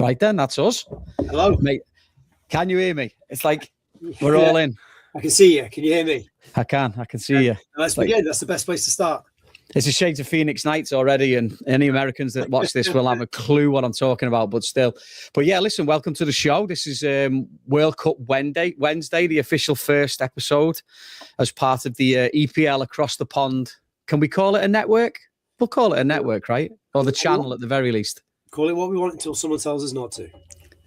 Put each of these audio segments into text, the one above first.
Right then, that's us. Hello. Mate, can you hear me? It's like we're all in. I can see you. Can you hear me? I can see you. Let's begin. That's the best place to start. It's a shade of Phoenix Nights already, and any Americans that watch this will have a clue what I'm talking about, but still. But yeah, listen, welcome to the show. This is World Cup Wednesday, the official first episode as part of the EPL Across the Pond. Can we call it a network? We'll call it a network, right? Or the channel at the very least. Call it what we want until someone tells us not to.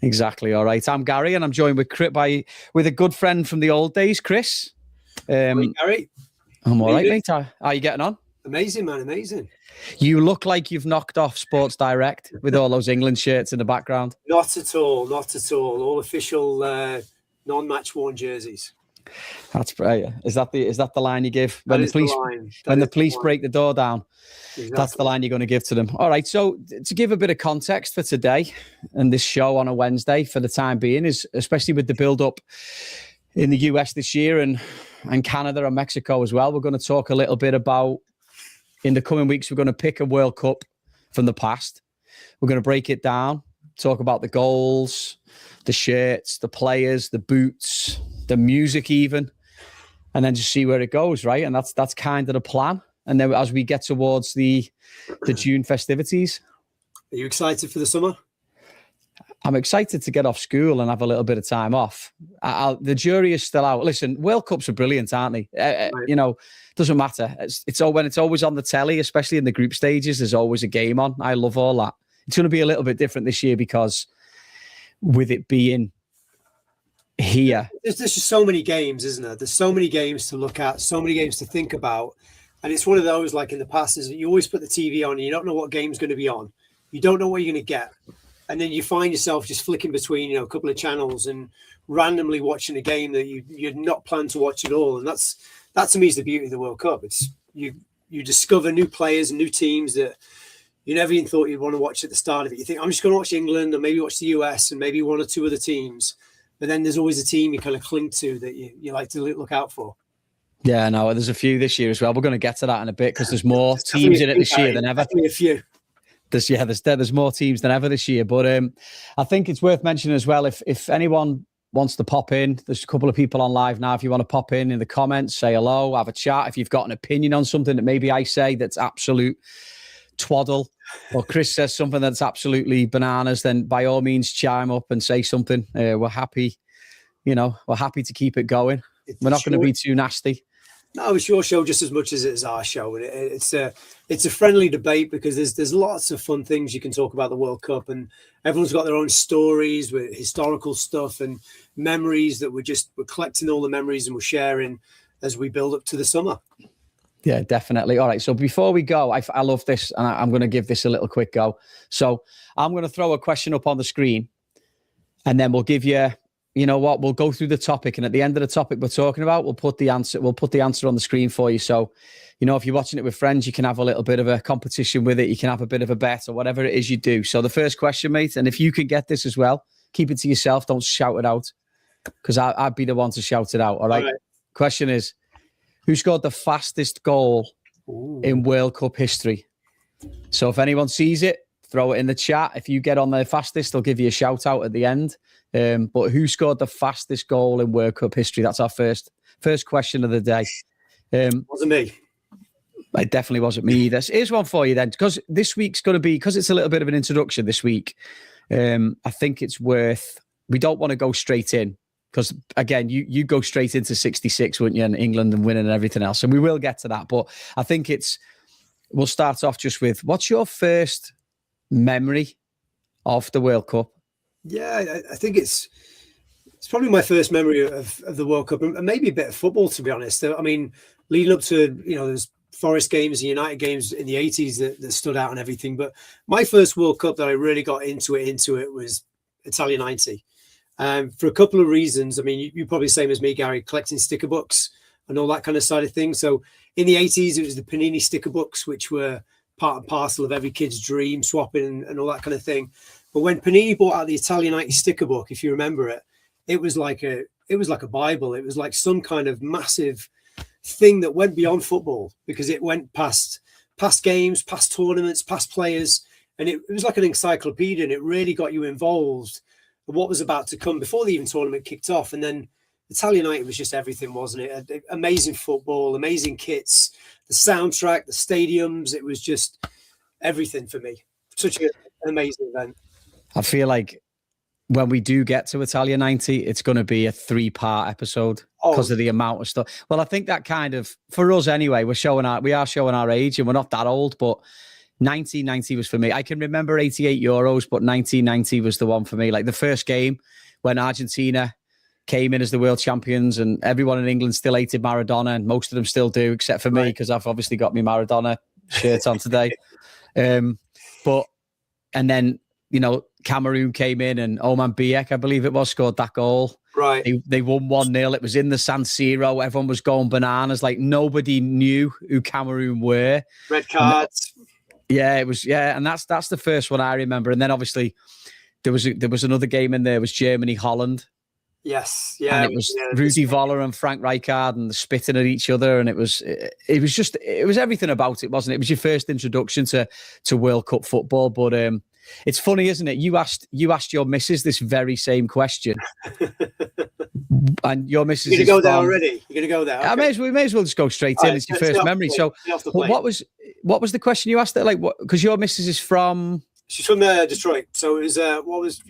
Exactly. All right. I'm Gary, and I'm joined with a good friend from the old days, Chris. Hey, Gary. I'm all right, mate. How are you getting on? Amazing, man. Amazing. You look like you've knocked off Sports Direct with all those England shirts in the background. Not at all. Not at all. All official non-match worn jerseys. That's great. Is that the line you give when the police break the door down? Exactly. That's the line you're going to give to them. All right. So to give a bit of context for today and this show on a Wednesday for the time being is especially with the build-up in the US this year and Canada and Mexico as well. We're going to talk a little bit about, in the coming weeks, we're going to pick a World Cup from the past. We're going to break it down, talk about the goals, the shirts, the players, the boots, the music even, and then just see where it goes, right? And that's kind of the plan. And then as we get towards the June festivities. Are you excited for the summer? I'm excited to get off school and have a little bit of time off. The jury is still out. Listen, World Cups are brilliant, aren't they? Right. You know, doesn't matter. When it's always on the telly, especially in the group stages, there's always a game on. I love all that. It's going to be a little bit different this year because with it being here. There's just so many games, isn't there? There's so many games to look at, so many games to think about. And it's one of those, like in the past, is that you always put the TV on and you don't know what game's going to be on. You don't know what you're going to get. And then you find yourself just flicking between, a couple of channels and randomly watching a game that you'd not planned to watch at all. And that to me is the beauty of the World Cup. It's you discover new players and new teams that you never even thought you'd want to watch at the start of it. You think, I'm just going to watch England and maybe watch the US and maybe one or two other teams. But then there's always a team you kind of cling to that you like to look out for. Yeah, no, there's a few this year as well. We're going to get to that in a bit because there's more teams in it this year than ever. Definitely a few. There's more teams than ever this year. But I think it's worth mentioning as well, if anyone wants to pop in, there's a couple of people on live now. If you want to pop in the comments, say hello, have a chat. If you've got an opinion on something that maybe I say that's absolute twaddle, or Chris says something that's absolutely bananas, then by all means chime up and say something. We're happy, we're happy to keep it going. We're not going to be too nasty. No, it's your show just as much as it's our show. And it's a friendly debate because there's lots of fun things you can talk about the World Cup, and everyone's got their own stories with historical stuff and memories that we're collecting all the memories and we're sharing as we build up to the summer. Yeah, definitely. All right. So before we go, I love this, and I'm going to give this a little quick go. So I'm going to throw a question up on the screen, and then we'll give you. You know what? We'll go through the topic, and at the end of the topic we're talking about, we'll put the answer on the screen for you. So, if you're watching it with friends, you can have a little bit of a competition with it. You can have a bit of a bet or whatever it is you do. So the first question, mate, and if you can get this as well, keep it to yourself. Don't shout it out because I'd be the one to shout it out. All right. Question is, who scored the fastest goal in World Cup history? So if anyone sees it, throw it in the chat. If you get on the fastest, they'll give you a shout out at the end. But who scored the fastest goal in World Cup history? That's our first question of the day. Wasn't me. It definitely wasn't me either. Here's one for you then, because this week's going to be, because it's a little bit of an introduction this week. I think it's worth, we don't want to go straight in because again, you go straight into 66, wouldn't you? And England and winning and everything else. And we will get to that. But I think we'll start off just with, what's your first memory of the World Cup? Yeah, I think it's probably my first memory of the World Cup and maybe a bit of football, to be honest. I mean, leading up to, there's Forest games and United games in the 80s that stood out and everything. But my first World Cup that I really got into it was Italia 90. For a couple of reasons. I mean, you're probably the same as me, Gary, collecting sticker books and all that kind of side of things. So in the 80s, it was the Panini sticker books, which were part and parcel of every kid's dream, swapping and all that kind of thing. But when Panini brought out the Italia 90 sticker book, if you remember it, it was like a Bible. It was like some kind of massive thing that went beyond football because it went past games, past tournaments, past players. and it was like an encyclopedia, and it really got you involved in what was about to come before the even tournament kicked off. And then Italian United was just everything, wasn't it? Amazing football, amazing kits, the soundtrack, the stadiums. It was just everything for me. Such an amazing event. I feel like when we do get to Italia 90, it's going to be a 3-part episode because of the amount of stuff. Well, I think that kind of, for us anyway, we are showing our age, and we're not that old, but 1990 was for me. I can remember 88 Euros, but 1990 was the one for me. Like the first game when Argentina came in as the world champions, and everyone in England still hated Maradona, and most of them still do, except for me, because I've obviously got my Maradona shirt on today. And then, you know, Cameroon came in, and Oman Biek, I believe it was, scored that goal. Right. They won 1-0. It was in the San Siro. Everyone was going bananas. Like nobody knew who Cameroon were. Red cards. Yeah, it was. Yeah, and that's the first one I remember. And then obviously there was another game in there. It was Germany-Holland. Yes, yeah. And it was Rudi Voller and Frank Rijkaard, and the spitting at each other, and it was everything about it, wasn't it? It was your first introduction to World Cup football. But it's funny, isn't it? You asked your missus this very same question, and your missus. You're gonna go there already. You're gonna go there. Okay. We may as well just go straight in. It's your first memory. So, what was the question you asked? Like, what? Because your missus is from. She's from Detroit. So it was, I was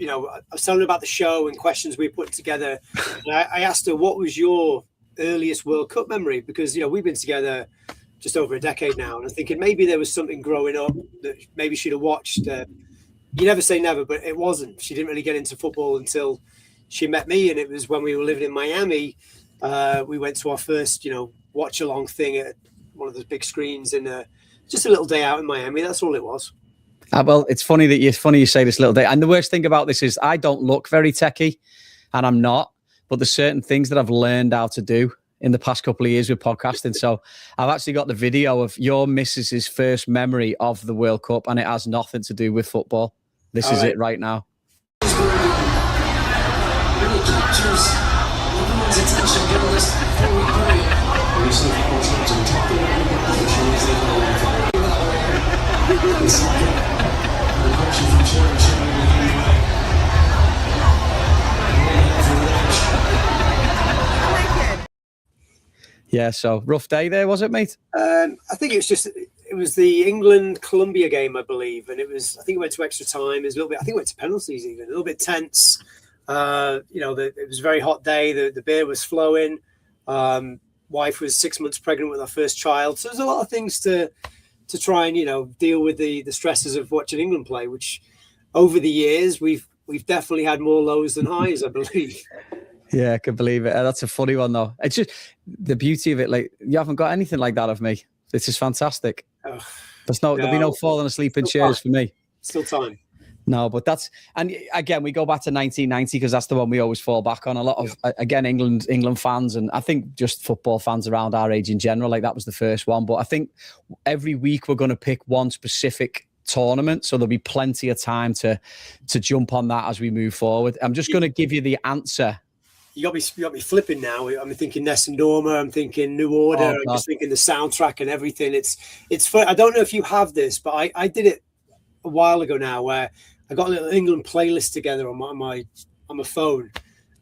telling her about the show and questions we put together. And I asked her, what was your earliest World Cup memory? Because, you know, we've been together just over a decade now. And I'm thinking maybe there was something growing up that maybe she'd have watched. You never say never, but it wasn't. She didn't really get into football until she met me. And it was when we were living in Miami. We went to our first, you know, watch along thing at one of those big screens in just a little day out in Miami. That's all it was. Well, it's funny you say this little day. And the worst thing about this is I don't look very techie, and I'm not. But there's certain things that I've learned how to do in the past couple of years with podcasting. So I've actually got the video of your missus's first memory of the World Cup, and it has nothing to do with football. This is it right now. Yeah, so rough day there, was it, mate? I think it was the England-Colombia game, I believe, and I think it went to extra time. It was a little bit, I think it went to penalties even, a little bit tense. It was a very hot day. The beer was flowing. Wife was 6 months pregnant with our first child, so there's a lot of things to try and, you know, deal with the stresses of watching England play, which over the years we've definitely had more lows than highs, I believe. Yeah, I can believe it. That's a funny one, though. It's just the beauty of it. Like, you haven't got anything like that of me. This is fantastic. There'll be no falling asleep in chairs for me. Still time. No, but and again, we go back to 1990 because that's the one we always fall back on. A lot of, again, England fans, and I think just football fans around our age in general, like that was the first one. But I think every week we're going to pick one specific tournament, so there'll be plenty of time to jump on that as we move forward. I'm just going to give you the answer. You got me flipping now. I'm thinking Ness and Norma. I'm thinking New Order. I'm just thinking the soundtrack and everything. It's fun. I don't know if you have this, but I did it a while ago now, where I got a little England playlist together on my phone,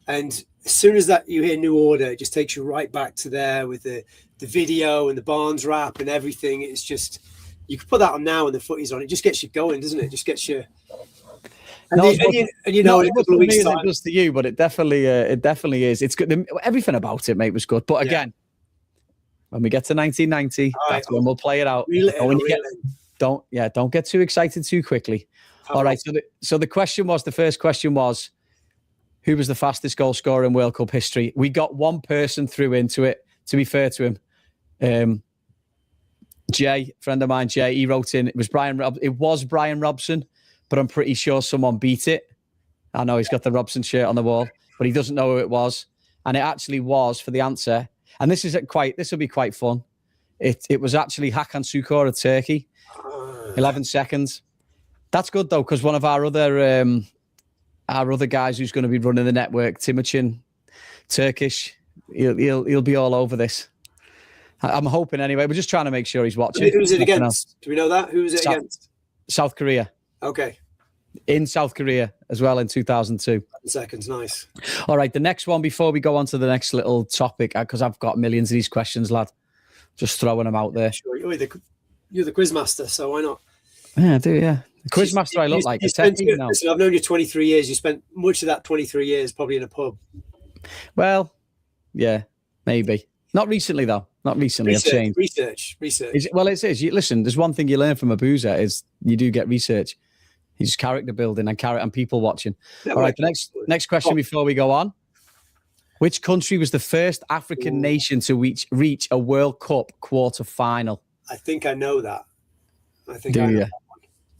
and as soon as that you hear New Order, it just takes you right back to there with the video and the Barnes rap and everything. It's just, you can put that on now and the footy's on. It just gets you going, doesn't it? It just gets you. And, you know, in a couple of weeks' time, it does to you, but it definitely is. It's good. Everything about it, mate, was good. But again, when we get to 1990, that's when we'll play it out. Don't get too excited too quickly. All right. So the first question was, who was the fastest goal scorer in World Cup history? We got one person through into it. To be fair to him, Jay, friend of mine, Jay, he wrote in. It was Brian Robson. But I'm pretty sure someone beat it. I know he's got the Robson shirt on the wall, but he doesn't know who it was. And it actually was, for the answer, and this will be quite fun. It was actually Hakan Şükür of Turkey. 11 seconds. That's good though, because one of our other guys who's going to be running the network, Timuçin, Turkish, he'll be all over this. I'm hoping anyway. We're just trying to make sure he's watching. Who's it against? Do we know that? Who's it against? South Korea. Okay. in South Korea as well in 2002. Seconds, nice. All right, the next one before we go on to the next little topic, because I've got millions of these questions, lad. Just throwing them out there. Sure. You're the quiz master, so why not? Yeah, I do, yeah. The quiz master I look like. Listen, I've known you 23 years. You spent much of that 23 years probably in a pub. Well, yeah, maybe. Not recently, though. Not recently. I've changed. Research. Well, it is. Listen, there's one thing you learn from a boozer is you do get research. It's character building and people watching. Yeah, all right, the next question before we go on. Which country was the first African nation to reach a World Cup quarter final? I think I know that.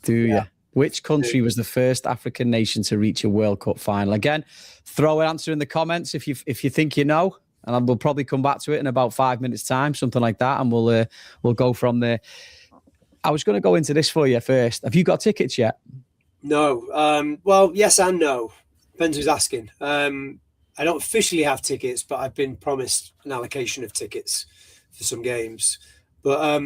Do you? Which country was the first African nation to reach a World Cup final? Again, throw an answer in the comments if you think you know, and we'll probably come back to it in about 5 minutes' time, something like that, and we'll go from there. I was going to go into this for you first. Have you got tickets yet? No. Well, yes and no. Depends who's asking. I don't officially have tickets, but I've been promised an allocation of tickets for some games. But I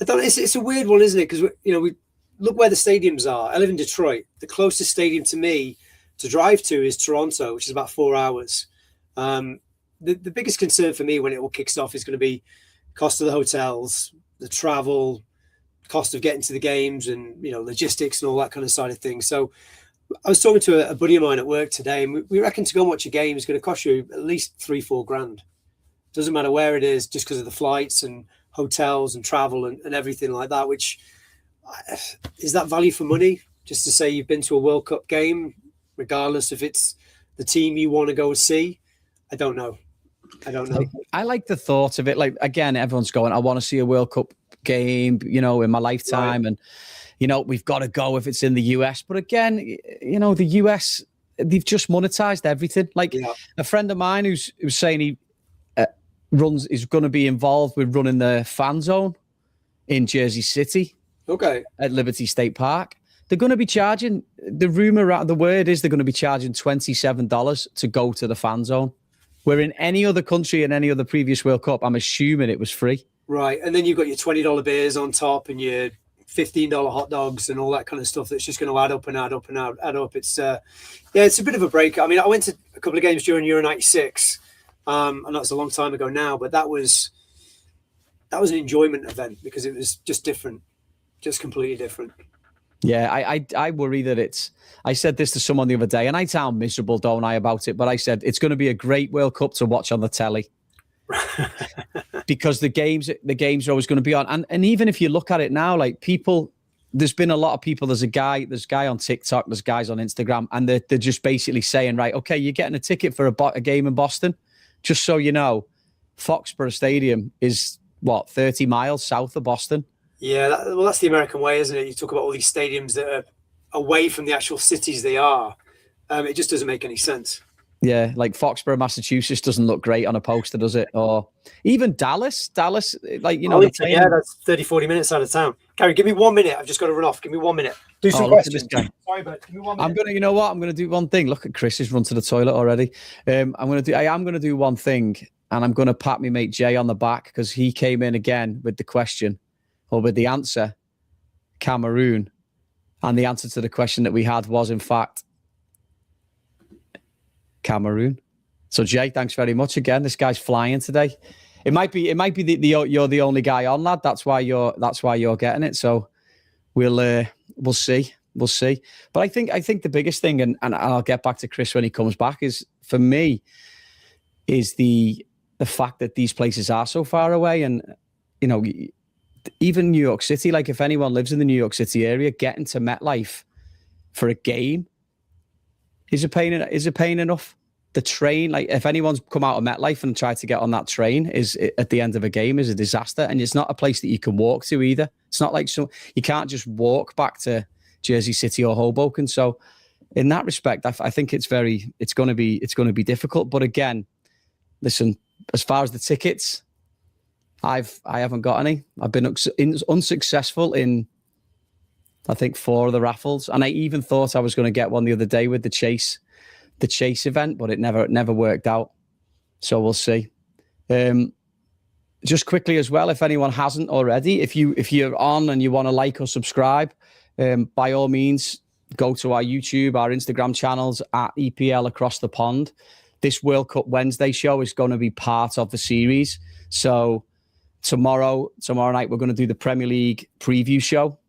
don't. It's a weird one, isn't it? Because we look where the stadiums are. I live in Detroit. The closest stadium to me to drive to is Toronto, which is about 4 hours. The biggest concern for me when it all kicks off is going to be cost of the hotels, the travel, cost of getting to the games, and logistics and all that kind of side of things. So I was talking to a buddy of mine at work today, and we reckon to go and watch a game is going to cost you at least 3-4 grand. Doesn't matter where it is, just because of the flights and hotels and travel and everything like that. Which is that value for money? Just to say you've been to a World Cup game, regardless if it's the team you want to go see. I don't know. I like the thought of it. Like, again, everyone's going, I want to see a World Cup game, in my lifetime. Right. And, we've got to go if it's in the US. But again, the US, they've just monetized everything. Like a friend of mine who's saying he is going to be involved with running the fan zone in Jersey City. Okay. At Liberty State Park. They're going to be charging, the word is they're going to be charging $27 to go to the fan zone. Where in any other country and any other previous World Cup, I'm assuming it was free. Right. And then you've got your $20 beers on top and your $15 hot dogs and all that kind of stuff that's just going to add up and add up and add up. It's it's a bit of a break. I mean, I went to a couple of games during Euro 96. And that's a long time ago now, but that was an enjoyment event because it was just different, just completely different. Yeah, I worry that I said this to someone the other day, and I sound miserable, don't I, about it? But I said it's going to be a great World Cup to watch on the telly. Because the games are always going to be on. And even if you look at it now, like people, there's been a lot of people, there's a guy on TikTok, there's guys on Instagram, and they're just basically saying, right, okay, you're getting a ticket for a game in Boston. Just so you know, Foxborough Stadium is, 30 miles south of Boston? Yeah, that's the American way, isn't it? You talk about all these stadiums that are away from the actual cities they are. It just doesn't make any sense. Yeah, like Foxborough, Massachusetts doesn't look great on a poster, does it? Or even Dallas, like, that's 30, 40 minutes out of town. Gary, give me 1 minute. I've just got to run off. Give me 1 minute. Do some questions. Sorry, but give me 1 minute. I'm going to do one thing. Look at Chris, he's run to the toilet already. I am going to do one thing, and I'm going to pat my mate Jay on the back because he came in again with the question, or with the answer, Cameroon. And the answer to the question that we had was, in fact, Cameroon. So Jay, thanks very much again. This guy's flying today. It might be you're the only guy on, lad. That's why you're getting it. So we'll see. But I think the biggest thing, and I'll get back to Chris when he comes back, is for me is the fact that these places are so far away, and even New York City. Like, if anyone lives in the New York City area, getting to MetLife for a game is a pain enough. The train, like, if anyone's come out of MetLife and tried to get on that train, at the end of a game is a disaster. And it's not a place that you can walk to either. It's not like you can't just walk back to Jersey City or Hoboken. So in that respect, I think it's going to be difficult. But again, listen, as far as the tickets, I haven't got any. I've been unsuccessful in, I think, 4 of the raffles. And I even thought I was going to get one the other day with the Chase event, but it never worked out. So we'll see. Just quickly as well, if anyone hasn't already, if you're on and you want to like or subscribe, by all means, go to our YouTube, our Instagram channels at EPL Across the Pond. This World Cup Wednesday show is going to be part of the series. So tomorrow night, we're going to do the Premier League preview show.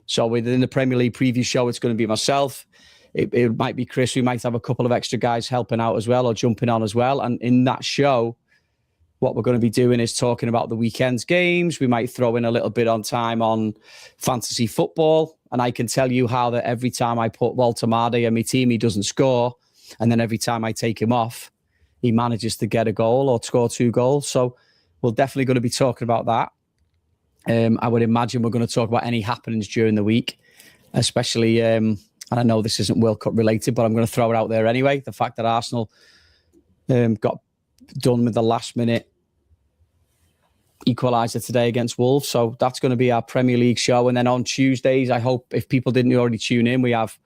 So within the Premier League preview show, it's going to be myself. It might be Chris. We might have a couple of extra guys helping out as well or jumping on as well. And in that show, what we're going to be doing is talking about the weekend's games. We might throw in a little bit on time on fantasy football. And I can tell you how that every time I put Walter Mardi in my team, he doesn't score. And then every time I take him off, he manages to get a goal or score 2 goals. So we're definitely going to be talking about that. I would imagine we're going to talk about any happenings during the week, especially, and I know this isn't World Cup related, but I'm going to throw it out there anyway. The fact that Arsenal got done with the last minute equaliser today against Wolves. So that's going to be our Premier League show. And then on Tuesdays, I hope if people didn't already tune in, we have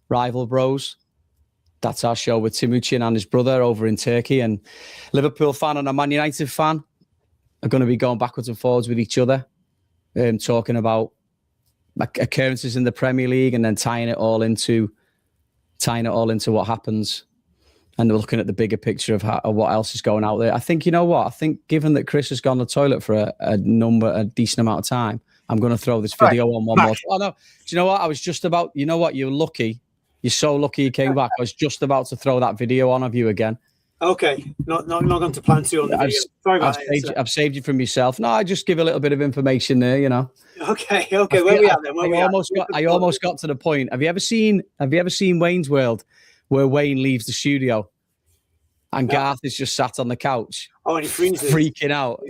Rival Bros. That's our show with Timuchin and his brother over in Turkey. And Liverpool fan and a Man United fan are going to be going backwards and forwards with each other, talking about occurrences in the Premier League and then tying it all into what happens and looking at the bigger picture of what else is going out there. I think, you know what? I think given that Chris has gone to the toilet for a decent amount of time, I'm going to throw this video on one more. Oh, no. Do you know what? I was just about, you know what? You're lucky. You're so lucky you came back. I was just about to throw that video on of you again. Okay. Not going to plan to on the video. Sorry about that. I've saved you from yourself. No, I just give a little bit of information there, you know. Okay. Where we at then? I almost got to the point. Have you ever seen Wayne's World, where Wayne leaves the studio and Garth is just sat on the couch? Oh, and he freezes. Freaking out.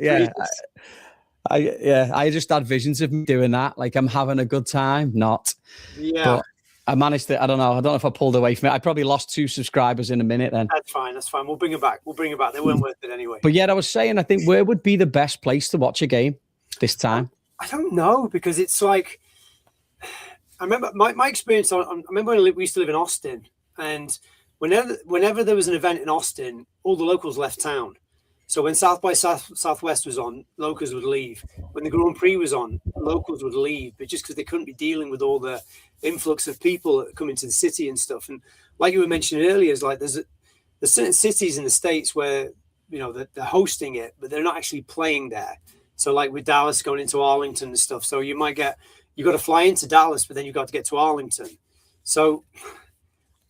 I just had visions of me doing that. Like I'm having a good time. Not. Yeah. But I managed to, I don't know if I pulled away from it. I probably lost 2 subscribers in a minute then. That's fine. We'll bring it back. They weren't worth it anyway. But yeah, I was saying, I think where would be the best place to watch a game this time? I don't know, because it's like, I remember my experience I remember when we used to live in Austin, and whenever there was an event in Austin, all the locals left town. So when South by Southwest was on, locals would leave. When the Grand Prix was on, locals would leave, but just because they couldn't be dealing with all the influx of people that come into the city and stuff. And like you were mentioning earlier, is like there's certain cities in the States where, you know, they're hosting it, but they're not actually playing there. So like with Dallas going into Arlington and stuff. So you got to fly into Dallas, but then you've got to get to Arlington. So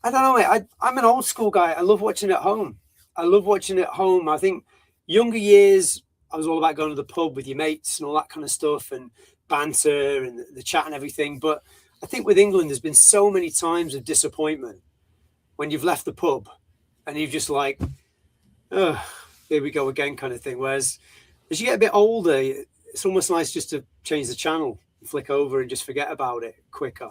I don't know, mate. I'm an old school guy. I love watching at home. I think younger years, I was all about going to the pub with your mates and all that kind of stuff and banter and the chat and everything. But I think with England, there's been so many times of disappointment when you've left the pub and you've just like, oh, here we go again kind of thing. Whereas as you get a bit older, it's almost nice just to change the channel, flick over and just forget about it quicker.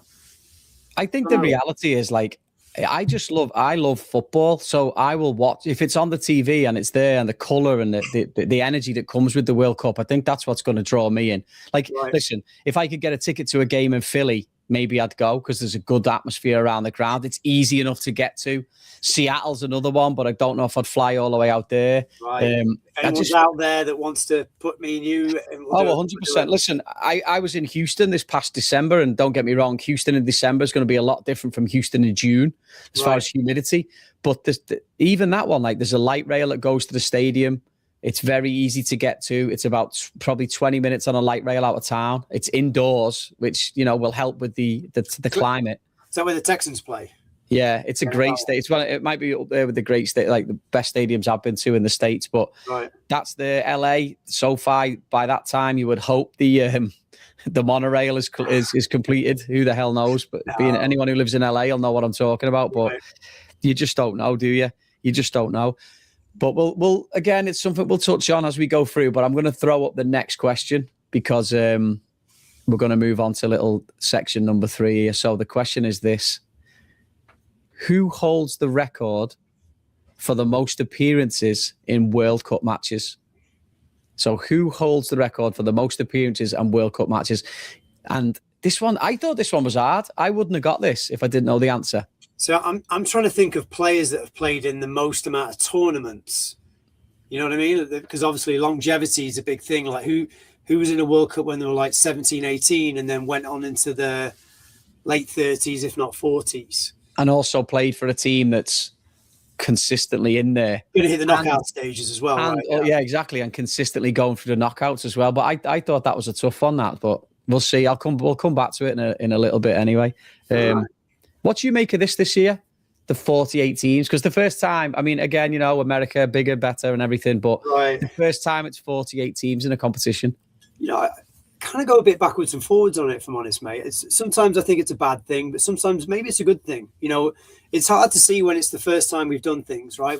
I think the reality is like, I love football. So I will watch if it's on the TV and it's there and the color and the energy that comes with the World Cup. I think that's what's going to draw me in. Like, listen, if I could get a ticket to a game in Philly, maybe I'd go because there's a good atmosphere around the ground. It's easy enough to get to. Seattle's another one, but I don't know if I'd fly all the way out there. Right. Anyone's out there that wants to put me and you. And 100%. Listen, I was in Houston this past December, and don't get me wrong, Houston in December is going to be a lot different from Houston in June as far as humidity. But even that one, like there's a light rail that goes to the stadium. It's very easy to get to. It's about probably 20 minutes on a light rail out of town. It's indoors, which, you know, will help with the climate. Is that where the Texans play? Yeah, it's a great state. It might be up there with the great state, like the best stadiums I've been to in the States. But that's the LA. SoFi, by that time, you would hope the monorail is completed. Who the hell knows? But being anyone who lives in LA will know what I'm talking about. But you just don't know, do you? You just don't know. But we'll again, it's something we'll touch on as we go through. But I'm going to throw up the next question because we're going to move on to little section number 3 here. So the question is this: who holds the record for the most appearances in World Cup matches? So who holds the record for the most appearances in World Cup matches? And this one, I thought this one was hard. I wouldn't have got this if I didn't know the answer. So I'm trying to think of players that have played in the most amount of tournaments. You know what I mean? Because obviously longevity is a big thing. Like who was in a World Cup when they were like 17, 18 and then went on into the late 30s, if not 40s. And also played for a team that's consistently in there. Going to hit the knockout stages as well, right? Oh, yeah, exactly. And consistently going through the knockouts as well. But I thought that was a tough one, that. But we'll see. We'll come back to it in a little bit anyway. Right. What do you make of this year? The 48 teams? Because the first time, I mean, again, you know, America, bigger, better and everything. But the first time it's 48 teams in a competition. You know, I kind of go a bit backwards and forwards on it, if I'm honest, mate. Sometimes I think it's a bad thing, but sometimes maybe it's a good thing. You know, it's hard to see when it's the first time we've done things, right?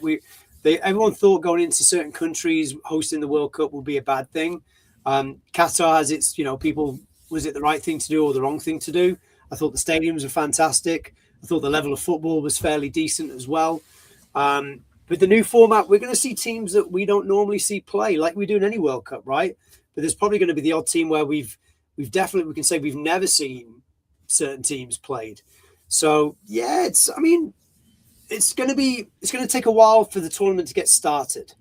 Everyone thought going into certain countries hosting the World Cup would be a bad thing. Qatar has its, you know, people, was it the right thing to do or the wrong thing to do? I thought the stadiums were fantastic. I thought the level of football was fairly decent as well. With the new format, we're going to see teams that we don't normally see play, like we do in any World Cup, right? But there's probably going to be the odd team where we can say we've never seen certain teams played. So yeah, it's going to take a while for the tournament to get started.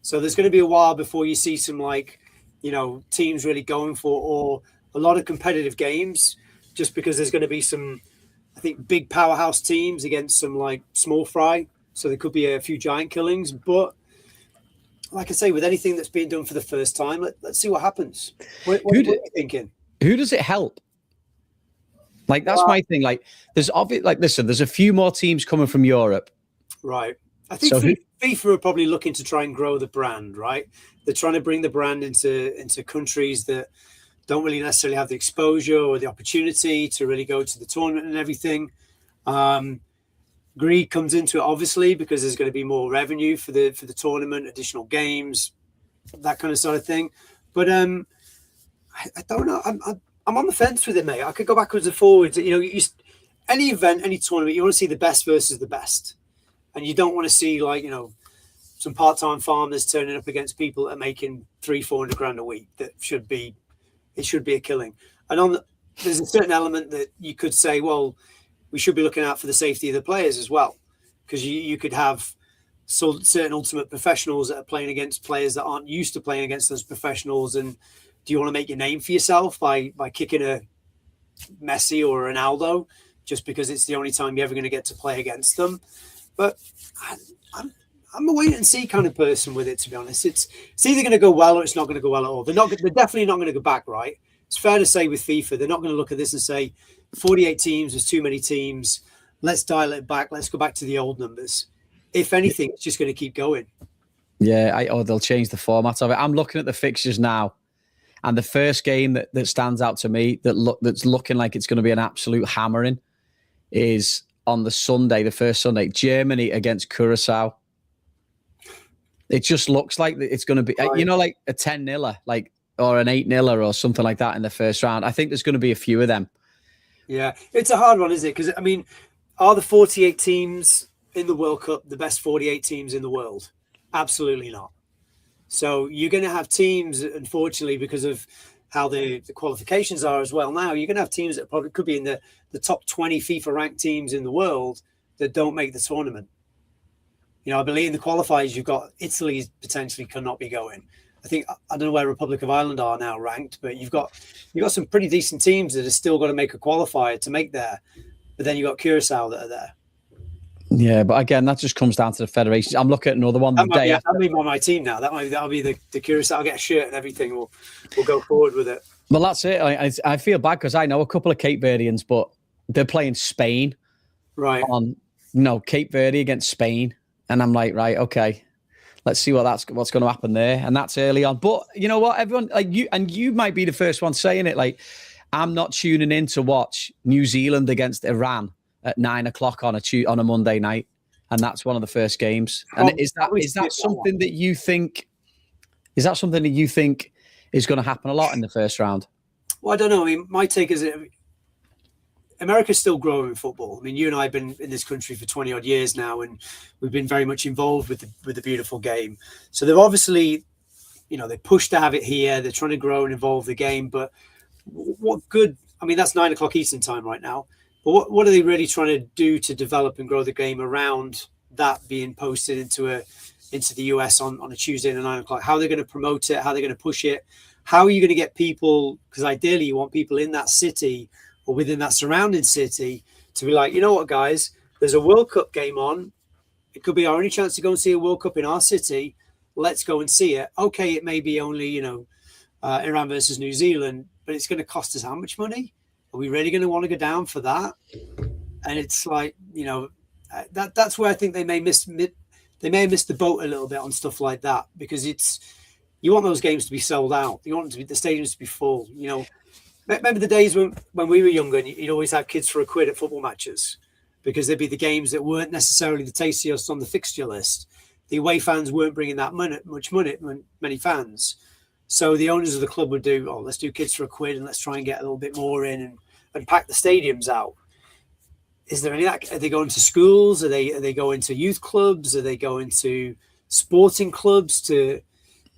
So there's going to be a while before you see some, like, you know, teams really going for, or a lot of competitive games, just because there's going to be some, I think, big powerhouse teams against some like small fry. So there could be a few giant killings. But like I say, with anything that's being done for the first time, let's see what happens. What are you thinking? Who does it help? Like, that's my thing. Like, listen, there's a few more teams coming from Europe. Right. I think FIFA are probably looking to try and grow the brand, right? They're trying to bring the brand into countries that don't really necessarily have the exposure or the opportunity to really go to the tournament and everything. Greed comes into it, obviously, because there's going to be more revenue for the tournament, additional games, that kind of sort of thing. But I don't know. I'm on the fence with it, mate. I could go backwards and forwards. You know, any event, any tournament, you want to see the best versus the best, and you don't want to see, like, you know, some part-time farmers turning up against people that are making $300-400 grand a week. That should be a killing. And there's a certain element that you could say, well, we should be looking out for the safety of the players as well, because you could have certain ultimate professionals that are playing against players that aren't used to playing against those professionals. And do you want to make your name for yourself by kicking a Messi or a Ronaldo just because it's the only time you're ever going to get to play against them? But I'm a wait and see kind of person with it, to be honest. It's either going to go well or it's not going to go well at all. They're definitely not going to go back, right? It's fair to say with FIFA, they're not going to look at this and say 48 teams, there's too many teams. Let's dial it back. Let's go back to the old numbers. If anything, it's just going to keep going. Yeah, they'll change the format of it. I'm looking at the fixtures now, and the first game that stands out to me that's looking like it's going to be an absolute hammering is on the Sunday, the first Sunday, Germany against Curacao. It just looks like it's going to be, you know, like a 10-0, like, or an 8-0 or something like that in the first round. I think there's going to be a few of them. Yeah, it's a hard one, isn't it? Because, I mean, are the 48 teams in the World Cup the best 48 teams in the world? Absolutely not. So you're going to have teams, unfortunately, because of how the qualifications are as well now, you're going to have teams that probably could be in the top 20 FIFA ranked teams in the world that don't make the tournament. You know, I believe in the qualifiers, you've got Italy potentially cannot be going. I think, I don't know where Republic of Ireland are now ranked, but you've got some pretty decent teams that are still got to make a qualifier to make there. But then you've got Curacao that are there. Yeah, but again, that just comes down to the federations. I'm looking at another one. That'll be on my team now. That'll be the Curacao. I'll get a shirt and everything. We'll go forward with it. Well, that's it. I feel bad because I know a couple of Cape Verdeans, but they're playing Spain. Right. Cape Verde against Spain. And I'm like, right, okay, let's see what's going to happen there. And that's early on. But you know what? Everyone, like you might be the first one saying it. Like, I'm not tuning in to watch New Zealand against Iran at 9:00 on a Monday night, and that's one of the first games. And is that something that you think? Is that something that you think is going to happen a lot in the first round? Well, I don't know. I mean, my take is America's still growing in football. I mean, you and I have been in this country for 20 odd years now, and we've been very much involved with the beautiful game. So they've obviously, you know, they pushed to have it here. They're trying to grow and evolve the game. But what good? I mean, that's 9:00 Eastern time right now. But what are they really trying to do to develop and grow the game around that being posted into the US on a Tuesday at 9:00? How are they going to promote it? How are they going to push it? How are you going to get people? Because ideally, you want people in that city or within that surrounding city to be like, you know what, guys, there's a World Cup game on. It could be our only chance to go and see a World Cup in our city. Let's go and see it. Okay, it may be only, Iran versus New Zealand, but it's going to cost us how much money? Are we really going to want to go down for that? And it's like, that's where I think they may have missed the boat a little bit on stuff like that, because you want those games to be sold out. You want the stadiums to be full. Remember the days when we were younger and you'd always have kids for £1 at football matches, because there'd be the games that weren't necessarily the tastiest on the fixture list. The away fans weren't bringing that many fans. So the owners of the club would do, let's do kids for £1 and let's try and get a little bit more in and pack the stadiums out. Is there any of that? Are they going to schools? Are they going to youth clubs? Are they going to sporting clubs?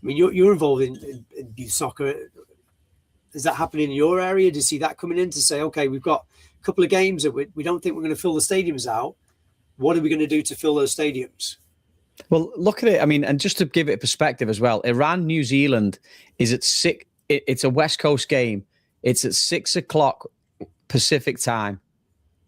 You're involved in youth soccer. Is that happening in your area? Do you see that coming in to say, okay, we've got a couple of games that we don't think we're going to fill the stadiums out. What are we going to do to fill those stadiums? Well, look at it. And just to give it a perspective as well, Iran, New Zealand is at 6. It's a West Coast game. It's at 6 o'clock Pacific time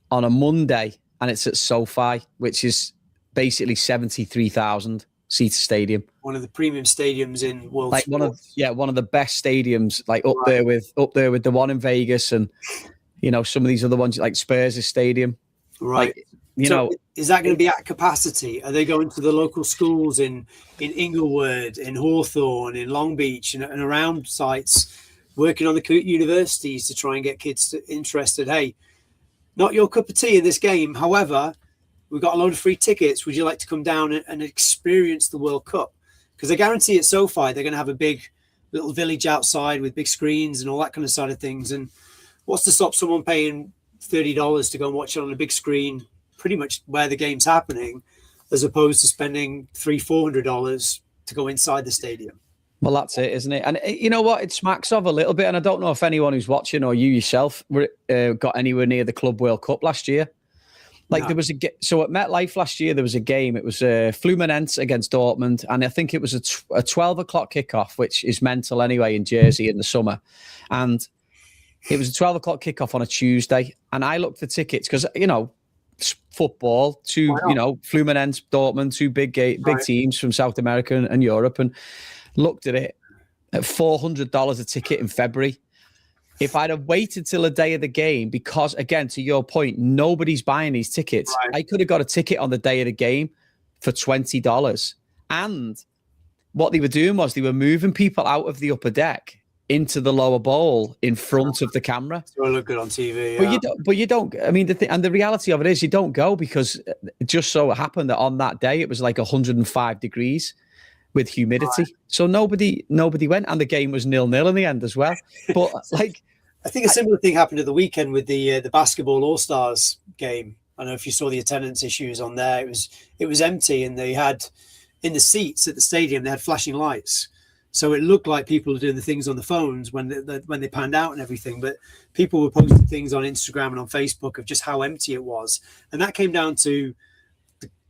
on a Monday, and it's at SoFi, which is basically 73,000 seat stadium. One of the premium stadiums in world sports. One of the best stadiums, up there with the one in Vegas, and some of these other ones like Spurs' stadium. Right. Is that going to be at capacity? Are they going to the local schools in Inglewood, in Hawthorne, in Long Beach, and around sites, working on the universities to try and get kids interested? Hey, not your cup of tea in this game. However, we've got a load of free tickets. Would you like to come down and experience the World Cup? Because I guarantee at SoFi, they're going to have a big little village outside with big screens and all that kind of side of things. And what's to stop someone paying $30 to go and watch it on a big screen, pretty much where the game's happening, as opposed to spending $300-400 to go inside the stadium? Well, that's it, isn't it? And you know what? It smacks of a little bit. And I don't know if anyone who's watching or you yourself got anywhere near the Club World Cup last year. There was so at MetLife last year, there was a game. It was Fluminense against Dortmund. And I think it was a 12 o'clock kickoff, which is mental anyway in Jersey in the summer. And it was a 12 o'clock kickoff on a Tuesday. And I looked for tickets because, football, Fluminense, Dortmund, two big teams from South America and Europe, and looked at it at $400 a ticket in February. If I'd have waited till the day of the game, because again, to your point, nobody's buying these tickets. Right. I could have got a ticket on the day of the game for $20. And what they were doing was they were moving people out of the upper deck into the lower bowl in front of the camera. So it looked good on TV. Yeah. But you don't. And the reality of it is you don't go, because it just so happened that on that day it was like 105 degrees with humidity. Right. So nobody went, and the game was 0-0 in the end as well. But I think a similar thing happened at the weekend with the basketball All-Stars game. I don't know if you saw the attendance issues on there. It was empty, and they had in the seats at the stadium they had flashing lights. So it looked like people were doing the things on the phones when they panned out and everything. But people were posting things on Instagram and on Facebook of just how empty it was. And that came down to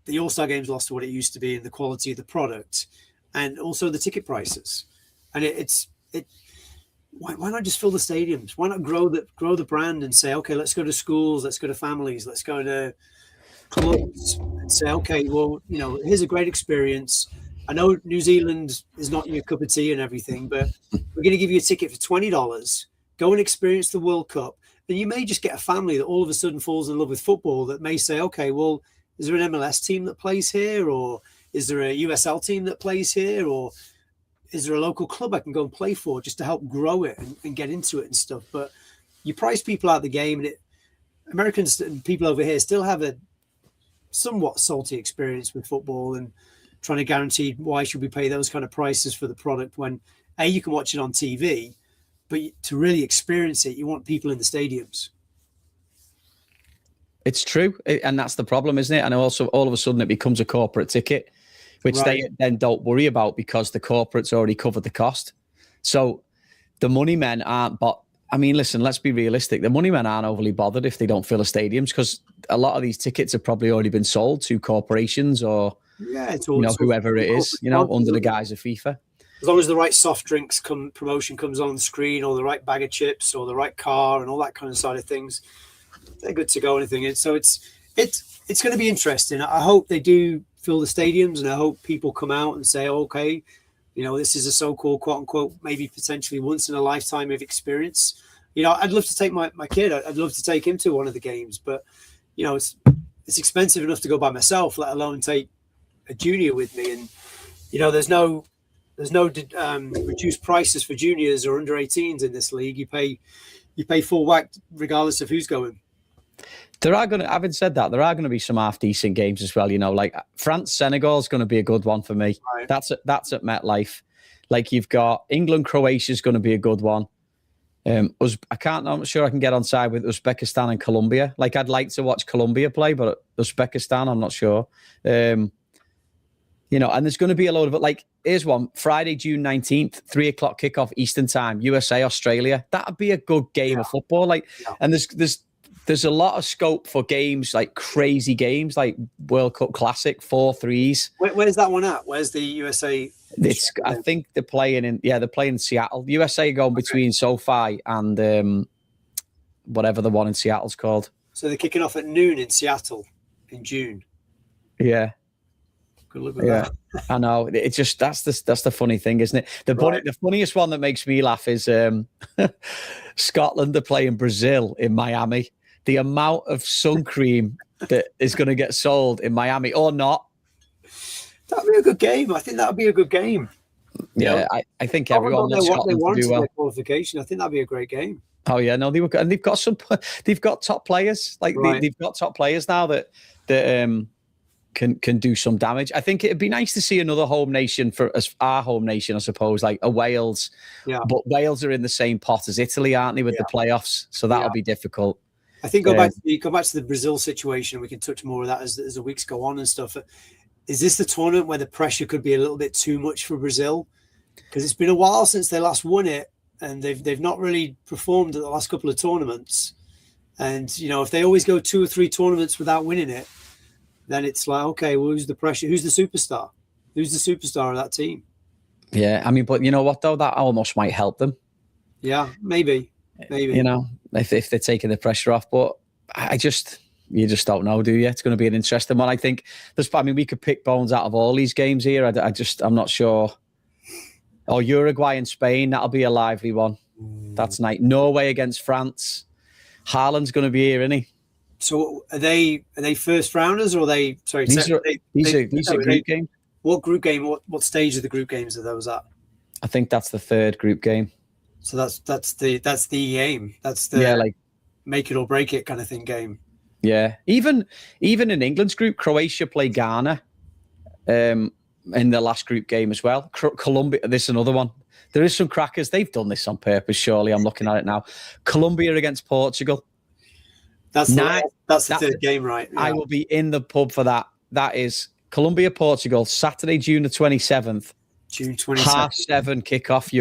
the All-Star games lost to what it used to be in the quality of the product and also the ticket prices. And why not just fill the stadiums? Why not grow the brand and say, okay, let's go to schools, let's go to families, let's go to clubs and say, okay, well, here's a great experience. I know New Zealand is not your cup of tea and everything, but we're going to give you a ticket for $20. Go and experience the World Cup. And you may just get a family that all of a sudden falls in love with football that may say, okay, well, is there an MLS team that plays here? Or is there a USL team that plays here? Or is there a local club I can go and play for just to help grow it and get into it and stuff? But you price people out of the game, and Americans and people over here still have a somewhat salty experience with football and trying to guarantee why should we pay those kind of prices for the product when you can watch it on TV, but to really experience it, you want people in the stadiums. It's true. And that's the problem, isn't it? And also all of a sudden it becomes a corporate ticket, which they then don't worry about because the corporates already covered the cost. So the money men aren't, but listen, let's be realistic. The money men aren't overly bothered if they don't fill a stadiums, because a lot of these tickets have probably already been sold to corporations or whoever it is, under the guise of FIFA. As long as the right soft drinks promotion comes on the screen, or the right bag of chips, or the right car, and all that kind of side of things, they're good to go. Anything. So it's going to be interesting. I hope they do fill the stadiums, and I hope people come out and say, okay, this is a so-called quote unquote maybe potentially once in a lifetime of experience. I'd love to take my kid. I'd love to take him to one of the games, but it's expensive enough to go by myself, let alone take a junior with me. And there's no reduced prices for juniors or under 18s in this league. You pay full whack regardless of who's going. Having said that, there are going to be some half decent games as well. Like France Senegal is going to be a good one for me. Right. That's at MetLife. Like you've got England Croatia is going to be a good one. I'm not sure I can get on side with Uzbekistan and Colombia. Like I'd like to watch Colombia play, but Uzbekistan, I'm not sure. And there's going to be a load of it. Like here's one: Friday, June 19th, 3:00 kickoff Eastern time, USA Australia. That'd be a good game of football. And there's a lot of scope for games, like crazy games, like World Cup Classic 4-3s. Where's that one at? Where's the USA? I think they're playing in Seattle. USA going between SoFi and whatever the one in Seattle's called. So they're kicking off at noon in Seattle in June. Yeah. Good luck with that. I know. It's just that's the funny thing, isn't it? The funniest one that makes me laugh is Scotland are playing Brazil in Miami. The amount of sun cream that is going to get sold in Miami or not. That'd be a good game. I think that'd be a good game. Yeah, I think everyone wants Scotland to do well. Their qualification. I think that'd be a great game. Oh yeah, no, they've got top players. Like they've got top players now that can do some damage. I think it'd be nice to see another home nation our home nation, I suppose, like a Wales. Yeah. But Wales are in the same pot as Italy, aren't they, with the playoffs? So that'll be difficult. I think go back to the Brazil situation. We can touch more of that as the weeks go on and stuff. Is this the tournament where the pressure could be a little bit too much for Brazil? Because it's been a while since they last won it, and they've not really performed at the last couple of tournaments. And if they always go 2 or 3 tournaments without winning it, then it's like, okay, well, who's the pressure? Who's the superstar? Who's the superstar of that team? Yeah, I mean, but you know what though, that almost might help them. Yeah, maybe. If they're taking the pressure off, but you just don't know, do you? It's going to be an interesting one. I think we could pick bones out of all these games here. I'm not sure. Oh, Uruguay and Spain, that'll be a lively one. That's nice. Norway against France. Haaland's going to be here, isn't he? So are they first rounders, or are they? Sorry, these are group games. What group game? What stage of the group games are those at? I think that's the third group game. So that's the aim. That's the make it or break it kind of thing game. Yeah, even in England's group, Croatia play Ghana in the last group game as well. Colombia, this is another one. There is some crackers. They've done this on purpose, surely. I'm looking at it now. Colombia against Portugal. That's the third game, right? Yeah. I will be in the pub for that. That is Colombia, Portugal, Saturday, June the 27th. June 27th. 7:30 kickoff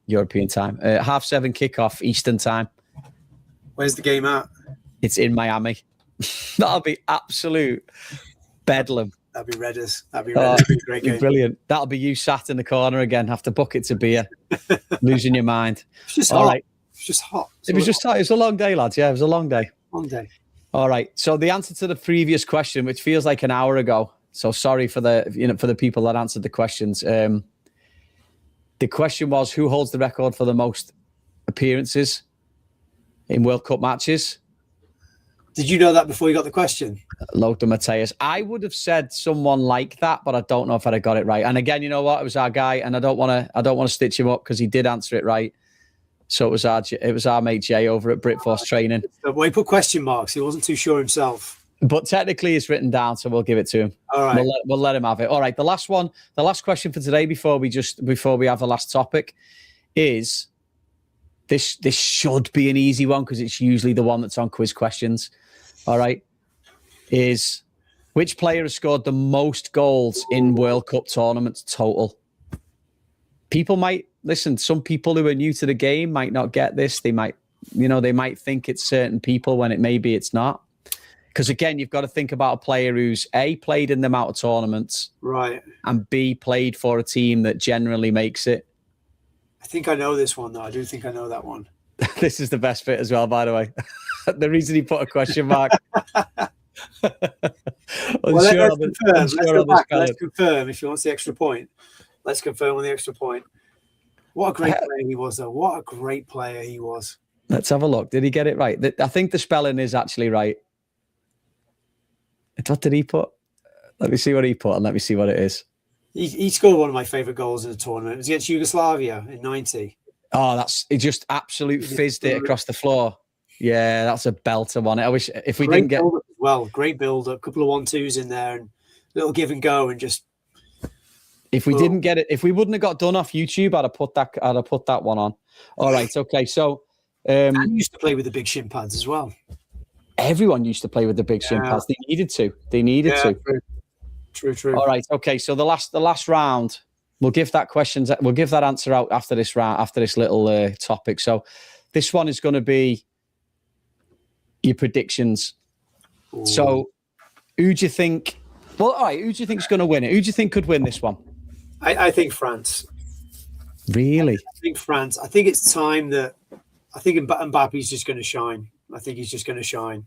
European time. 7:30 kickoff Eastern time. Where's the game at? It's in Miami. That'll be absolute bedlam. That'd be Redders. That'd be a great game. Brilliant. That'll be you sat in the corner again, have to buckets of beer, losing your mind. It's just hot. Right. It's just hot. It was just hot. It was a long day, lads. Yeah, it was a long day. Long day. All right. So the answer to the previous question, which feels like an hour ago. So sorry for the people that answered the questions. The question was, who holds the record for the most appearances in World Cup matches? Did you know that before you got the question? Lothar Matthäus. I would have said someone like that, but I don't know if I'd have got it right. And again, you know what? It was our guy, and I don't want to stitch him up because he did answer it right. So it was our mate Jay over at Britforce Training. Well, he put question marks. He wasn't too sure himself. But technically, it's written down, so we'll give it to him. All right, we'll let him have it. All right. The last question for today, before we have the last topic, is this should be an easy one because it's usually the one that's on quiz questions. All right. Is which player has scored the most goals in World Cup tournaments total? People might listen. Some people who are new to the game might not get this. They might think it's certain people when it's not. Because again, you've got to think about a player who's A, played in the amount of tournaments, right, and B, played for a team that generally makes it. I think I know this one, though. I do think I know that one. This is the best bit as well, by the way. The reason he put a question mark. Let's confirm if you want the extra point. Let's confirm on the extra point. What a great player he was, though. What a great player he was. Let's have a look. Did he get it right? I think the spelling is actually right. What did he put? Let me see what he put and let me see what it is. He scored one of my favourite goals in the tournament. It was against Yugoslavia in 90. Oh, he just absolute fizzed it across the floor. Yeah, that's a belter one. I wish if we didn't get great build up, couple of 1-2s in there and little give and go and just. If we didn't get it, if we wouldn't have got done off YouTube, I'd have put that one on. All right, okay. So and used to play with the big shin pads as well. Everyone used to play with the big shin pads. They needed to. True. All right, okay. So the last round, we'll give that answer out after this round, after this little topic. So this one is going to be your predictions. Ooh. So who do you think? Well, all right. Who do you think is going to win it? Who do you think could win this one? I think France. Really? I think France. I think it's time that. I think Mbappe's just going to shine. I think he's just going to shine.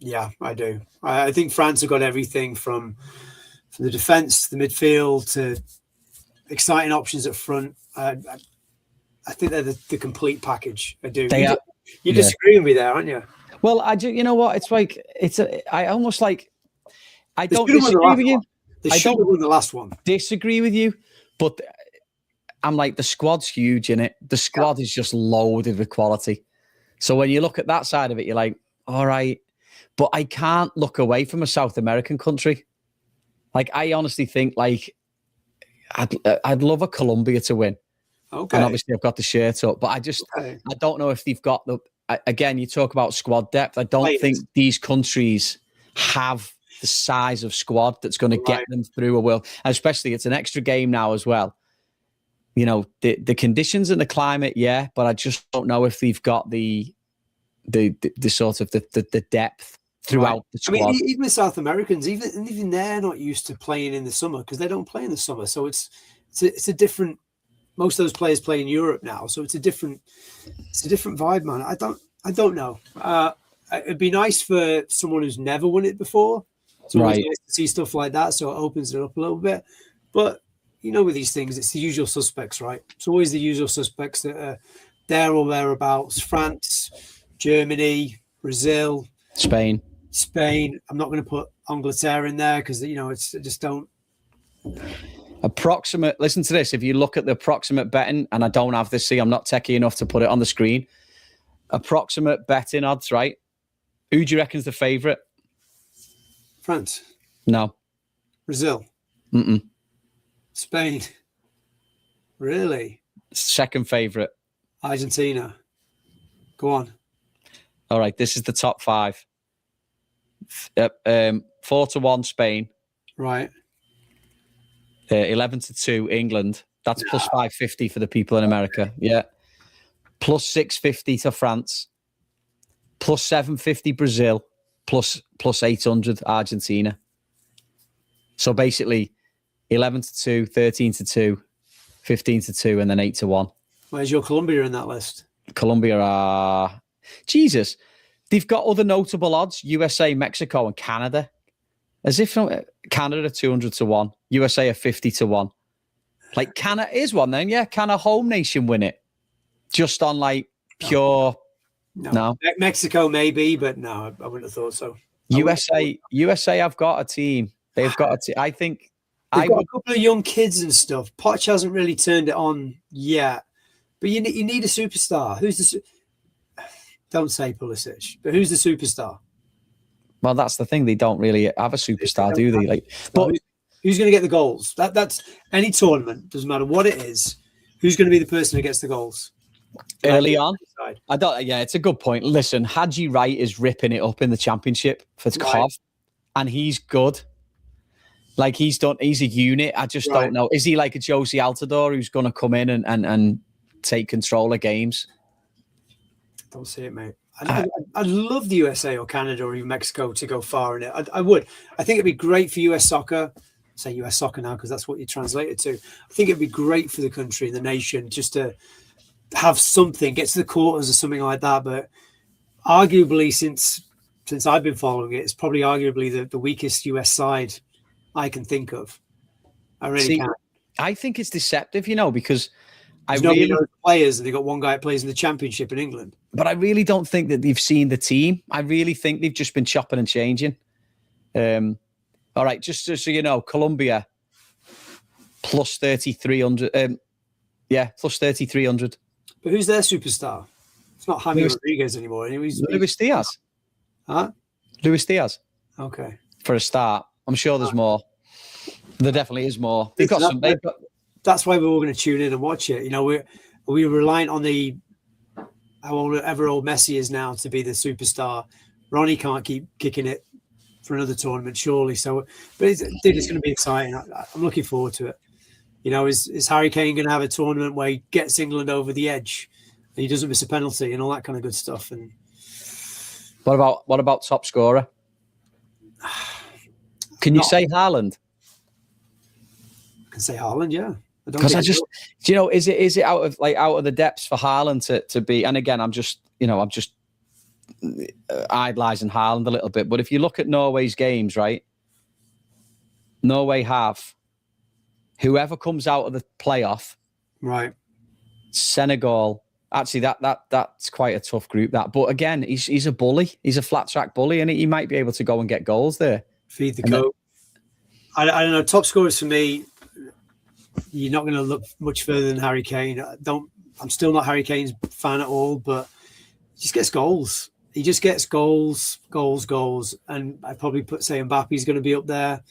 Yeah, I do. I think France have got everything from the defence to the midfield to exciting options up front. I think they're the complete package. I do. You're disagreeing with me there, aren't you? Well, I do. You know what? It's like I almost like. I don't disagree with you. They should have won the last one. Disagree with you, but I'm like the squad's huge in it. The squad is just loaded with quality. So when you look at that side of it, you're like, all right. But I can't look away from a South American country. Like, I honestly think, like, I'd love a Colombia to win. Okay. And obviously I've got the shirt up, but I don't know if they've got again, you talk about squad depth. I don't think these countries have the size of squad that's going to get them through a world. And especially it's an extra game now as well. You know, the conditions and the climate, yeah, but I just don't know if they've got the sort of the depth throughout the squad. I mean, even the South Americans, even they're not used to playing in the summer because they don't play in the summer. So it's a different. Most of those players play in Europe now, so it's a different vibe, man. I don't know. It'd be nice for someone who's never won it before. It's always nice to see stuff like that, so it opens it up a little bit. But you know, with these things, it's the usual suspects, right? It's always the usual suspects that are there or thereabouts. France, Germany, Brazil, Spain. I'm not going to put Angleterre in there because, you know, I just don't. Approximate. Listen to this. If you look at the approximate betting, and I don't have this, I'm not techie enough to put it on the screen. Approximate betting odds, right? Who do you reckon is the favourite? France. No. Brazil. Mm-mm. Spain. Really? Second favourite. Argentina. Go on. All right, this is the top 5. 4-1 Spain. Right. 11-2 England. That's plus 550 for the people in America. Yeah. Plus 650 to France. Plus 750 Brazil. Plus 800 Argentina. So basically 11-2, 13-2, 15-2, and then 8-1. Where's your Colombia in that list? Colombia are... Jesus. They've got other notable odds. USA, Mexico, and Canada. As if Canada are 200-1. USA are 50-1. Like, Canada is one then, yeah. Can a home nation win it? Just on, like, pure... No. Mexico maybe, but no, I wouldn't have thought so. USA have got a team. They've got a team. I think... They've got a couple of young kids and stuff. Poch hasn't really turned it on yet. But you need a superstar. Who's the... Don't say Pulisic, but who's the superstar? Well, that's the thing. They don't really have a superstar, do they? Like, but who's going to get the goals? That's any tournament. Doesn't matter what it is. Who's going to be the person who gets the goals early on? I don't. Yeah, it's a good point. Listen, Haji Wright is ripping it up in the championship for Cov, and he's good. Like he's a unit. I just don't know. Is he like a Josie Altidore who's going to come in and take control of games? Don't see it, mate. I'd love the USA or Canada or even Mexico to go far in it. I would. I think it'd be great for US soccer. I say US soccer now because that's what you translate it to. I think it'd be great for the country and the nation just to have something, get to the quarters or something like that. But arguably, since I've been following it, it's probably arguably the weakest US side I can think of. I really can. I think it's deceptive, because nobody knows players, and they got one guy that plays in the championship in England. But I really don't think that they've seen the team. I really think they've just been chopping and changing. All right, just so you know, Colombia plus 3,300. Plus 3,300. But who's their superstar? It's not Jaime Rodriguez anymore. Luis Diaz. Huh? Luis Diaz. Okay. For a start. I'm sure there's more. There definitely is more. That's why we're all going to tune in and watch it. We're reliant on however old Messi is now to be the superstar. Ronnie can't keep kicking it for another tournament, surely. So, but it's going to be exciting. I'm looking forward to it. Is Harry Kane going to have a tournament where he gets England over the edge and he doesn't miss a penalty and all that kind of good stuff? And what about top scorer? Can you say Haaland? I can say Haaland, yeah. Because is it out of the depths for Haaland to be? And again, I'm just idolising Haaland a little bit. But if you look at Norway's games, right? Norway have whoever comes out of the playoff, right? Senegal. Actually, that's quite a tough group. But again, he's a bully. He's a flat track bully, and he might be able to go and get goals there. Feed the goat. I don't know. Top scorers for me, you're not going to look much further than Harry Kane. I'm still not Harry Kane's fan at all, but he just gets goals. He just gets goals. And I'd probably say Mbappe's going to be up there.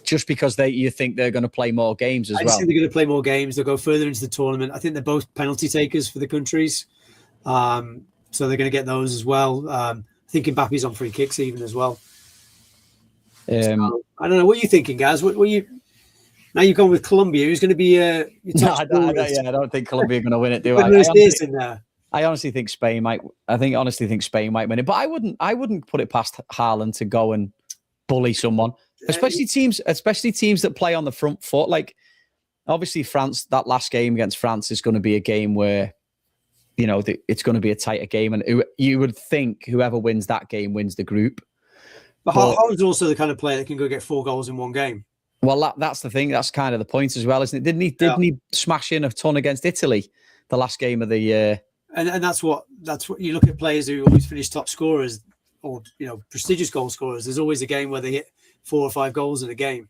Just because you think they're going to play more games as well. I think they're going to play more games. They'll go further into the tournament. I think they're both penalty takers for the countries. So they're going to get those as well. I think Mbappe's on free kicks even as well. So, I don't know. What are you thinking, guys? What you? Now you've gone with Colombia. Who's going to be your top I don't think Colombia are going to win it, do I? I honestly think Spain might. Spain might win it, but I wouldn't put it past Haaland to go and bully someone, especially teams that play on the front foot. Like obviously France, that last game against France is going to be a game where it's going to be a tighter game, and you would think whoever wins that game wins the group. But Haaland's also the kind of player that can go get 4 goals in one game. Well, that's the thing. That's kind of the point as well, isn't it? Didn't he smash in a ton against Italy the last game of the year? And that's what you look at players who always finish top scorers or prestigious goal scorers. There's always a game where they hit 4 or 5 goals in a game.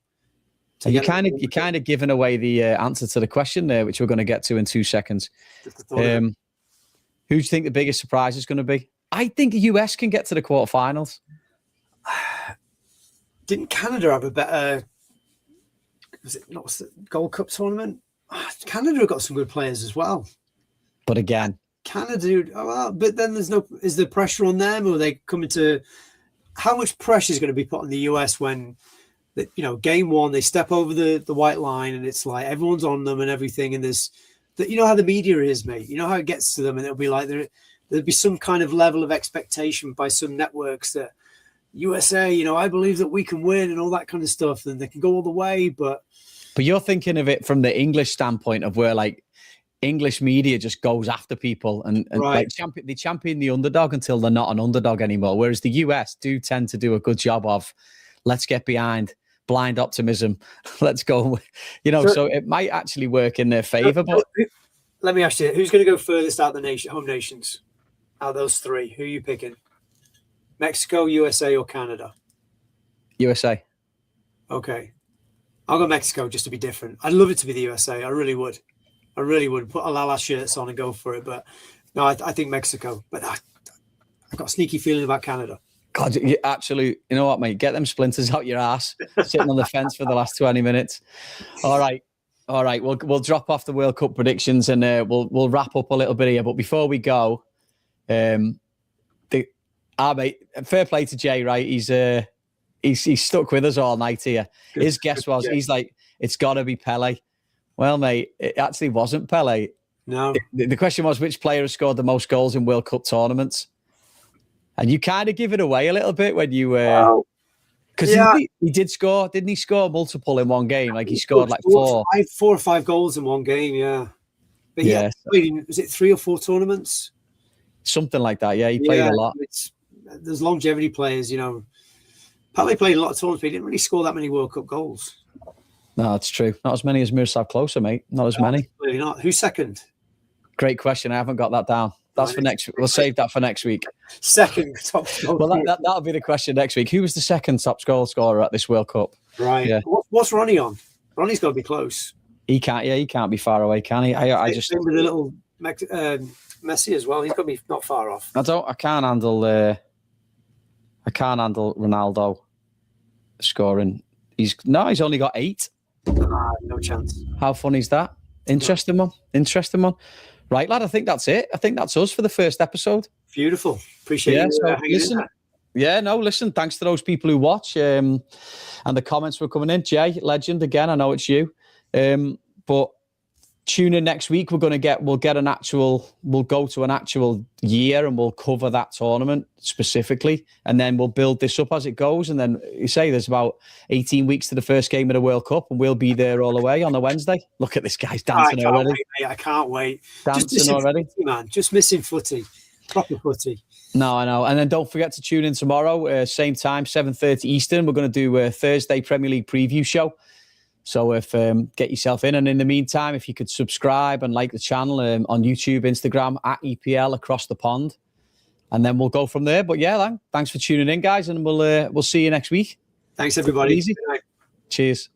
So you're kind of giving away the answer to the question there, which we're going to get to in 2 seconds. Who do you think the biggest surprise is going to be? I think the US can get to the quarterfinals. Didn't Canada have a better? Was it not the Gold Cup tournament? Canada have got some good players as well. But again, Canada, but then is there pressure on them, or are they coming to? How much pressure is going to be put on the US when, game one they step over the white line and it's like everyone's on them and everything, and there's how the media is, mate. You know how it gets to them, and it'll be like there'll be some kind of level of expectation by some networks that USA, I believe that we can win and all that kind of stuff, and they can go all the way, but you're thinking of it from the English standpoint of where English media just goes after people and right. They champion the underdog until they're not an underdog anymore. Whereas the US do tend to do a good job of let's get behind, blind optimism, let's go. So it might actually work in their favor. But let me ask you, who's going to go furthest out the home nations? Out of those 3, who are you picking? Mexico, USA, or Canada? USA. Okay. I'll go Mexico just to be different. I'd love it to be the USA. I really would. Put a Lala shirts on and go for it. But no, I think Mexico. But I've got a sneaky feeling about Canada. God, you know what, mate? Get them splinters out your ass, sitting on the fence for the last 20 minutes. All right. We'll drop off the World Cup predictions and we'll wrap up a little bit here. But before we go, mate, fair play to Jay, right? He's stuck with us all night here. His guess was, he's like, it's got to be Pele. Well, mate, it actually wasn't Pele. No. The question was, which player has scored the most goals in World Cup tournaments? And you kind of give it away a little bit when you... Because he did score, didn't he score multiple in one game? Like he scored like four or five goals in one game, yeah. But he played in, was it 3 or 4 tournaments? Something like that, yeah. He played a lot. There's longevity players, you know. Probably played a lot of tournaments, but he didn't really score that many World Cup goals. No, it's true. Not as many as Miroslav Klose, mate. Not as many. Really not. Who's second? Great question. I haven't got that down. That's for next week. We'll save that for next week. Second top goal. Well, that'll be the question next week. Who was the second top goal scorer at this World Cup? Right. Yeah. What's Ronnie on? Ronnie's got to be close. He can't. Yeah, he can't be far away, can he? I just with a little Messi as well. He's got to be not far off. I can't handle. I can't handle Ronaldo scoring. He's only got 8. No chance. How funny is that? Interesting one. Right, lad, I think that's it. I think that's us for the first episode. Beautiful. Appreciate it. Listen, thanks to those people who watch and the comments were coming in. Jay, legend again. I know it's you. But tune in next week. We'll go to an actual year and we'll cover that tournament specifically. And then we'll build this up as it goes. And then you say there's about 18 weeks to the first game of the World Cup and we'll be there all the way on the Wednesday. Look at this guy's dancing already. I can't wait. Dancing already. Footy, man. Just missing footy. Proper footy. No, I know. And then don't forget to tune in tomorrow, same time, 7:30 Eastern. We're going to do a Thursday Premier League preview show. So get yourself in. And in the meantime, if you could subscribe and like the channel on YouTube, Instagram, at EPL Across the Pond. And then we'll go from there. But yeah, thanks for tuning in, guys. And we'll see you next week. Thanks, everybody. Easy. Cheers.